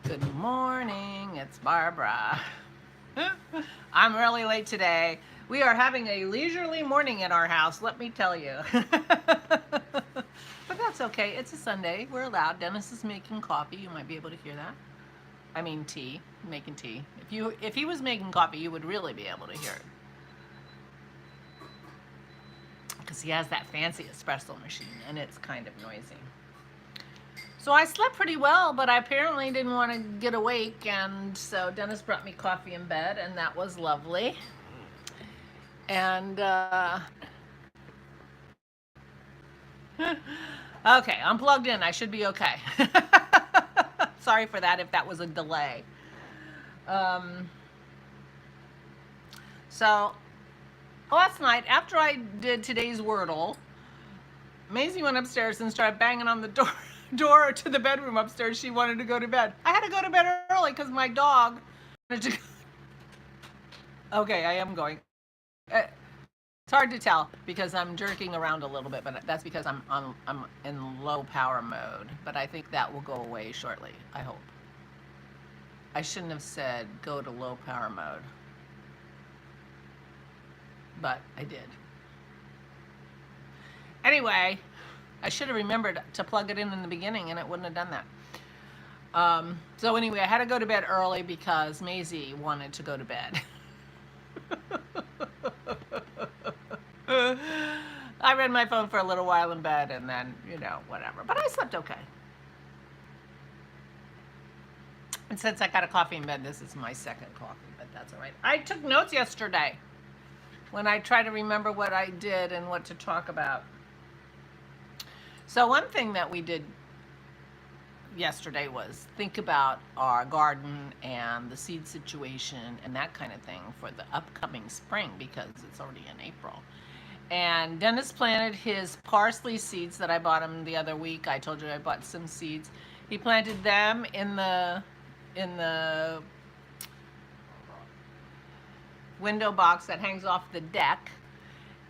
Good morning, it's Barbara. I'm really late today. We are having a leisurely morning in our house, let me tell you. But that's okay, it's a Sunday, we're allowed. Dennis is making coffee, you might be able to hear that. I mean tea, making tea. If he was making coffee, you would really be able to hear it. Because he has that fancy espresso machine and it's kind of noisy. So I slept pretty well, but I apparently didn't want to get awake, and so Dennis brought me coffee in bed, and that was lovely. And okay, I'm plugged in. I should be okay. Sorry for that if that was a delay. So last night, after I did today's Wordle, Maisie went upstairs and started banging on the door to the bedroom upstairs. She wanted to go to bed. I had to go to bed early because my dog wanted to. Okay, I am going. It's hard to tell because I'm jerking around a little bit, but that's because I'm in low power mode. But I think that will go away shortly, I hope. I shouldn't have said go to low power mode, but I did. Anyway, I should have remembered to plug it in the beginning, and it wouldn't have done that. So anyway, I had to go to bed early because Maisie wanted to go to bed. I read my phone for a little while in bed, and then, whatever. But I slept okay. And since I got a coffee in bed, this is my second coffee, but that's all right. I took notes yesterday when I tried to remember what I did and what to talk about. So one thing that we did yesterday was think about our garden and the seed situation and that kind of thing for the upcoming spring because it's already in April. And Dennis planted his parsley seeds that I bought him the other week. I told you I bought some seeds. He planted them in the window box that hangs off the deck.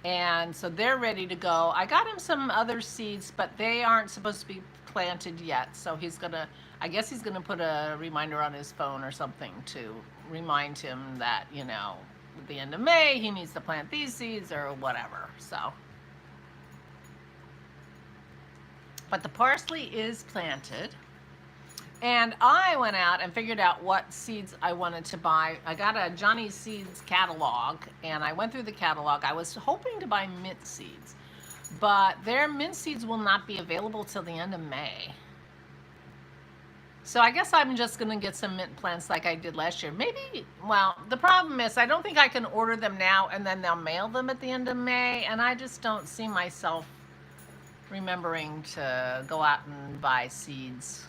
And so they're ready to go. I got him some other seeds, but they aren't supposed to be planted yet. So I guess he's gonna put a reminder on his phone or something to remind him that, at the end of May, he needs to plant these seeds or whatever, so. But the parsley is planted. And I went out and figured out what seeds I wanted to buy. I got a Johnny Seeds catalog, and I went through the catalog. I was hoping to buy mint seeds, but their mint seeds will not be available till the end of May. So I guess I'm just going to get some mint plants like I did last year. Maybe, well, the problem is I don't think I can order them now and then they'll mail them at the end of May, and I just don't see myself remembering to go out and buy seeds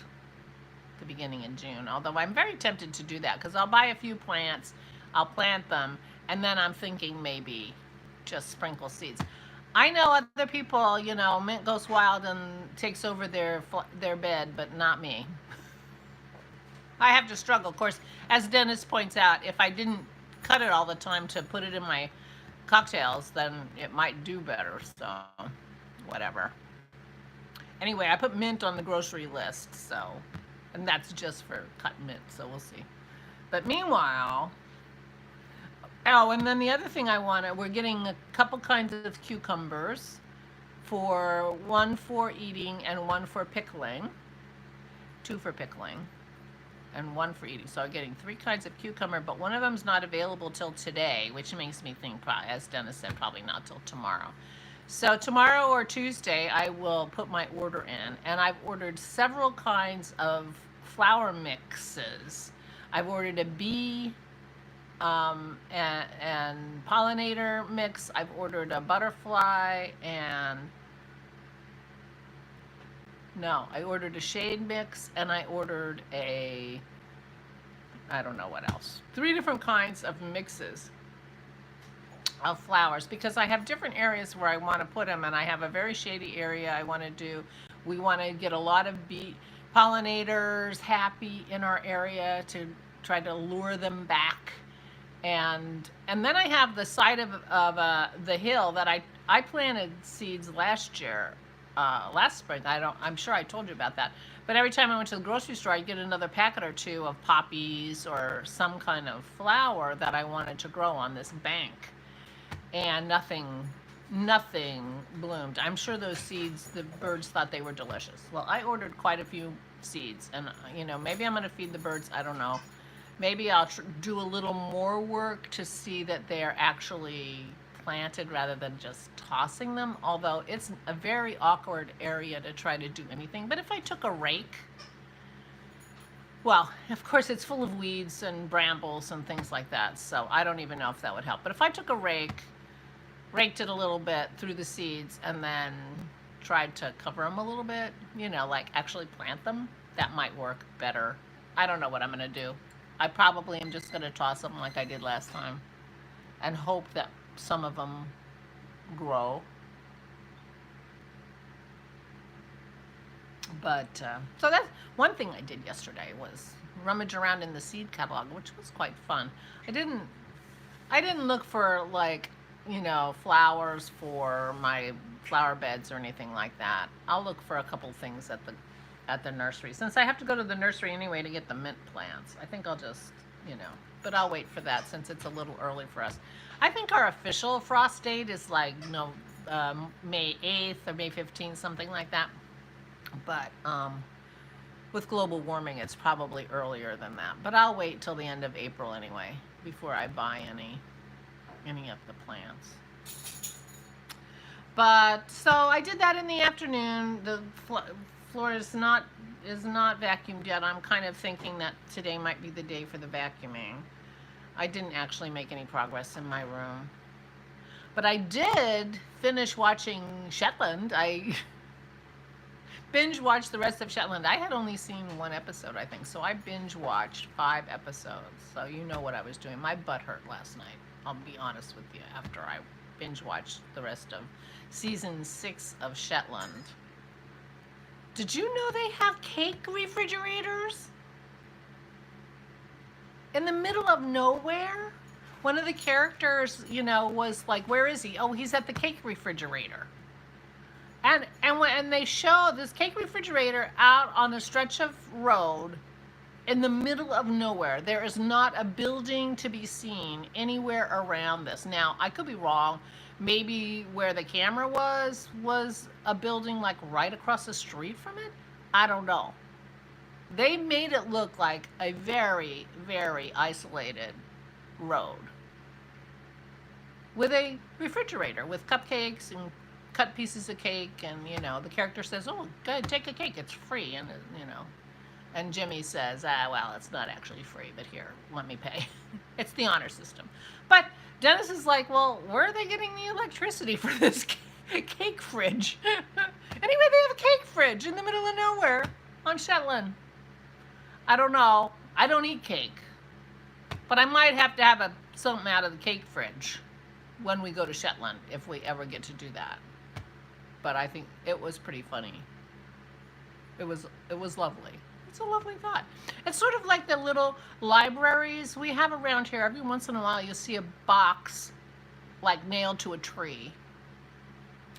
the beginning of June, although I'm very tempted to do that because I'll buy a few plants, I'll plant them, and then I'm thinking maybe just sprinkle seeds. I know other people, mint goes wild and takes over their bed, but not me. I have to struggle. Of course, as Dennis points out, if I didn't cut it all the time to put it in my cocktails, then it might do better, so whatever. Anyway, I put mint on the grocery list, so. And that's just for cut mint, so we'll see. But meanwhile, and then the other thing we're getting a couple kinds of cucumbers, one for eating and one for pickling. 2 for pickling and 1 for eating. So I'm getting 3 kinds of cucumber, but one of them's not available till today, which makes me think, as Dennis said, probably not till tomorrow. So tomorrow or Tuesday, I will put my order in, and I've ordered several kinds of flower mixes. I've ordered a bee and pollinator mix. I've ordered a butterfly I ordered a shade mix, and I ordered I don't know what else. 3 different kinds of mixes of flowers because I have different areas where I want to put them, and I have a very shady area we want to get a lot of bee pollinators happy in our area to try to lure them back, and then I have the side of the hill that I planted seeds last year, last spring. I'm sure I told you about that, But every time I went to the grocery store, I'd get another packet or two of poppies or some kind of flower that I wanted to grow on this bank. And nothing bloomed. I'm sure those seeds, the birds thought they were delicious. Well, I ordered quite a few seeds, and maybe I'm going to feed the birds. I don't know. Maybe I'll do a little more work to see that they're actually planted rather than just tossing them, although it's a very awkward area to try to do anything. But if I took a rake, well, of course it's full of weeds and brambles and things like that, so I don't even know if that would help. But if I took a rake, raked it a little bit through the seeds, and then tried to cover them a little bit, like actually plant them, that might work better. I don't know what I'm going to do. I probably am just going to toss them like I did last time and hope that some of them grow. But so that's one thing I did yesterday, was rummage around in the seed catalog, which was quite fun. I didn't look for like, flowers for my flower beds or anything like that. I'll look for a couple things at the nursery. Since I have to go to the nursery anyway to get the mint plants, I think I'll just, but I'll wait for that since it's a little early for us. I think our official frost date is like, May 8th or May 15th, something like that. But with global warming, it's probably earlier than that. But I'll wait till the end of April anyway before I buy any of the plants. But so I did that in the afternoon. The floor is not vacuumed yet. I'm kind of thinking that today might be the day for the vacuuming. I didn't actually make any progress in my room. But I did finish watching Shetland. I binge watched the rest of Shetland. I had only seen one episode, I think, so I binge watched 5 episodes. So you know what I was doing. My butt hurt last night, I'll be honest with you, after I binge watched the rest of season 6 of Shetland. Did you know they have cake refrigerators? In the middle of nowhere? One of the characters, was like, where is he? Oh, he's at the cake refrigerator. And they show this cake refrigerator out on a stretch of road in the middle of nowhere. There is not a building to be seen anywhere around this. Now, I could be wrong. Maybe where the camera was a building like right across the street from it. I don't know. They made it look like a very, very isolated road with a refrigerator with cupcakes and cut pieces of cake, and the character says, oh, go ahead, take a cake, it's free, and and Jimmy says, well, it's not actually free, but here, let me pay. It's the honor system. But Dennis is like, well, where are they getting the electricity for this cake fridge? Anyway, they have a cake fridge in the middle of nowhere on Shetland. I don't know. I don't eat cake, but I might have to have something out of the cake fridge when we go to Shetland, if we ever get to do that. But I think it was pretty funny. It was lovely. It's a lovely thought. It's sort of like the little libraries we have around here. Every once in a while, you'll see a box like nailed to a tree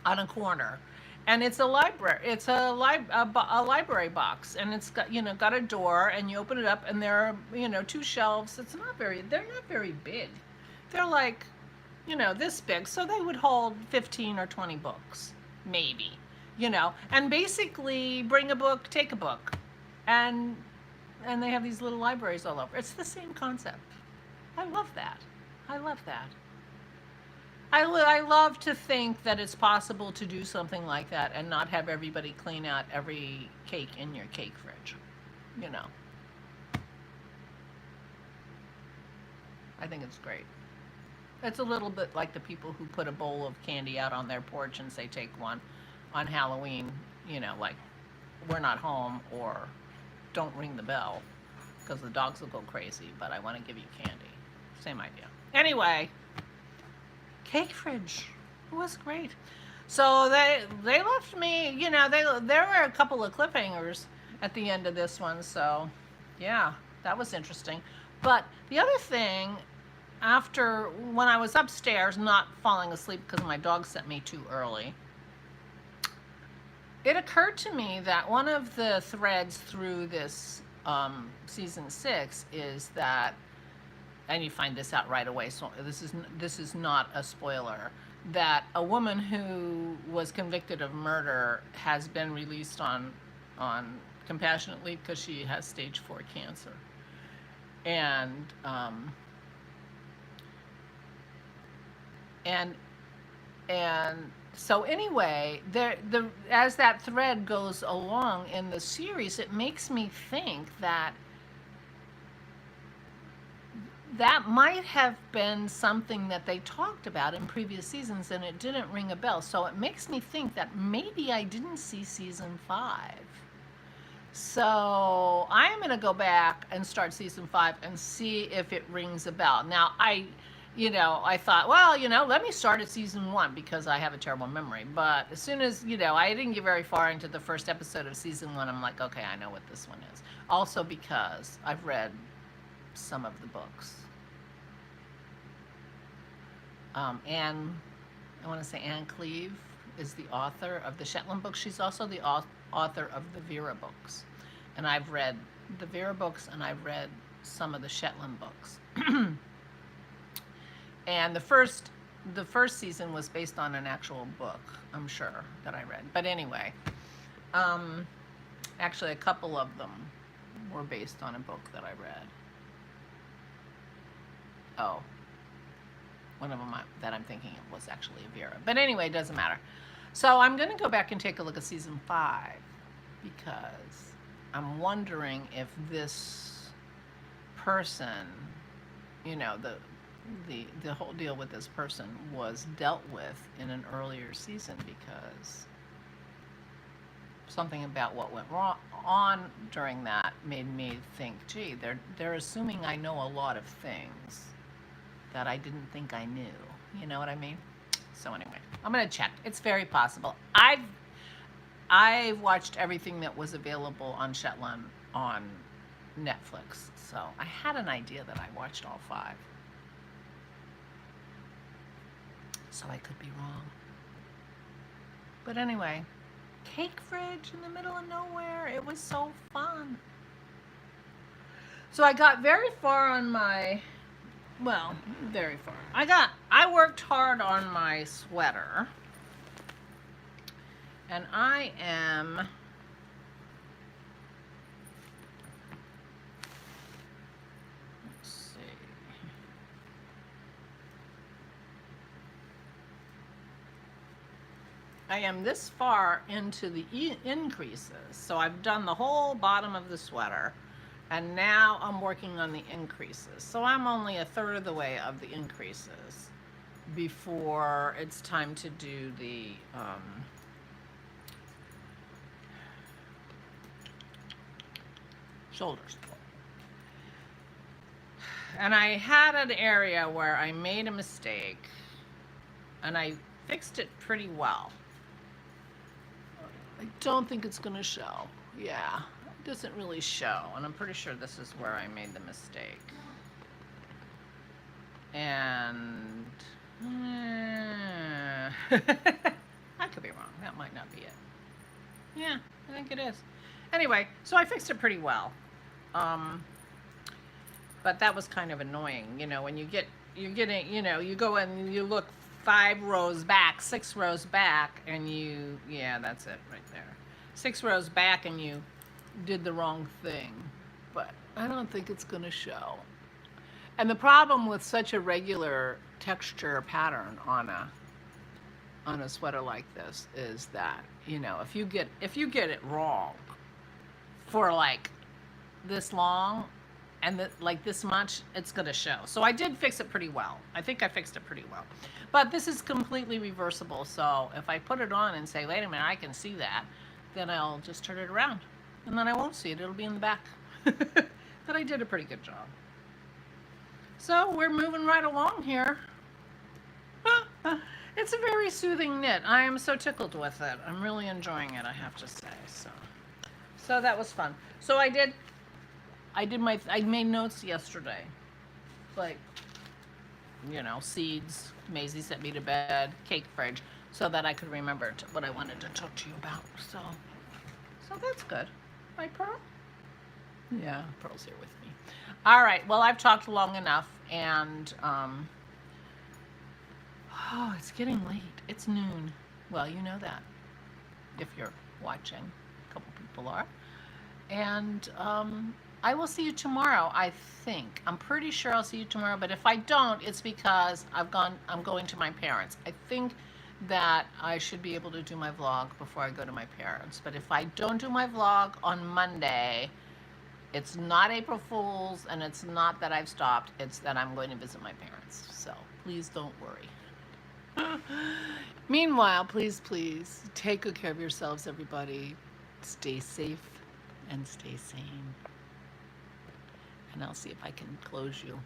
on a corner, and it's a library. It's a library box, and it's got got a door, and you open it up, and there are 2 shelves. They're not very big. They're like this big, so they would hold 15 or 20 books. Maybe, and basically bring a book, take a book, and they have these little libraries all over. It's the same concept. I love that. I love that. I love to think that it's possible to do something like that and not have everybody clean out every cake in your cake fridge. I think it's great. It's a little bit like the people who put a bowl of candy out on their porch and say, take one on Halloween, like, we're not home, or don't ring the bell because the dogs will go crazy, but I want to give you candy. Same idea. Anyway, cake fridge. It was great. So they left me, there were a couple of cliffhangers at the end of this one, so yeah, that was interesting. But the other thing, after, when I was upstairs not falling asleep because my dog sent me too early, it occurred to me that one of the threads through this season 6 is that, and you find this out right away, so this is not a spoiler, that a woman who was convicted of murder has been released on compassionate leave because she has stage 4 cancer. And so anyway, as that thread goes along in the series, it makes me think that that might have been something that they talked about in previous seasons and it didn't ring a bell. So it makes me think that maybe I didn't see season 5. So I am going to go back and start season 5 and see if it rings a bell. Now, I thought, well, let me start at season 1 because I have a terrible memory. But as soon as, I didn't get very far into the first episode of season 1, I'm like, okay, I know what this one is. Also because I've read some of the books. Anne Cleve is the author of the Shetland books. She's also the author of the Vera books. And I've read the Vera books and I've read some of the Shetland books. And the first season was based on an actual book, I'm sure, that I read. But anyway, actually a couple of them were based on a book that I read. Oh, one of them that I'm thinking of was actually a Vera. But anyway, it doesn't matter. So I'm going to go back and take a look at season 5 because I'm wondering if this person, the whole deal with this person was dealt with in an earlier season, because something about what went on during that made me think, gee, they're assuming I know a lot of things that I didn't think I knew. You know what I mean? So anyway, I'm gonna check. It's very possible. I've watched everything that was available on Shetland on Netflix, so I had an idea that I watched all 5. So I could be wrong. But anyway, cake fridge in the middle of nowhere. It was so fun. So I got very far on my, well, very far. I worked hard on my sweater. And I am, let's see. I am this far into the increases. So I've done the whole bottom of the sweater. And now I'm working on the increases. So I'm only a third of the way of the increases before it's time to do the shoulders. And I had an area where I made a mistake and I fixed it pretty well. I don't think it's gonna show. Yeah, it doesn't really show, and I'm pretty sure this is where I made the mistake. And I could be wrong. That might not be it. Yeah, I think it is. Anyway, so I fixed it pretty well. But that was kind of annoying, when you're getting, you go and you look 5 rows back, 6 rows back, and yeah, that's it right there. 6 rows back and you did the wrong thing. But I don't think it's gonna show. And the problem with such a regular texture pattern on a sweater like this is that, if you get it wrong for like this long and like this much, it's gonna show. So I did fix it pretty well. I think I fixed it pretty well. But this is completely reversible, so if I put it on and say, wait a minute, I can see that, then I'll just turn it around. And then I won't see it, it'll be in the back. But I did a pretty good job. So we're moving right along here. It's a very soothing knit. I am so tickled with it. I'm really enjoying it, I have to say. So that was fun. So I made notes yesterday. Like, seeds, Maisie sent me to bed, cake fridge. so that I could remember what I wanted to talk to you about. So that's good. Right, Pearl? Yeah, Pearl's here with me. All right, well, I've talked long enough, and oh, it's getting late. It's noon. Well, you know that if you're watching. A couple people are. And I will see you tomorrow, I think. I'm pretty sure I'll see you tomorrow, but if I don't, it's because I'm going to my parents. I think that I should be able to do my vlog before I go to my parents. But if I don't do my vlog on Monday, it's not April Fool's, and it's not that I've stopped. It's that I'm going to visit my parents. So please don't worry. Meanwhile, please take good care of yourselves, everybody. Stay safe and stay sane. And I'll see if I can close you.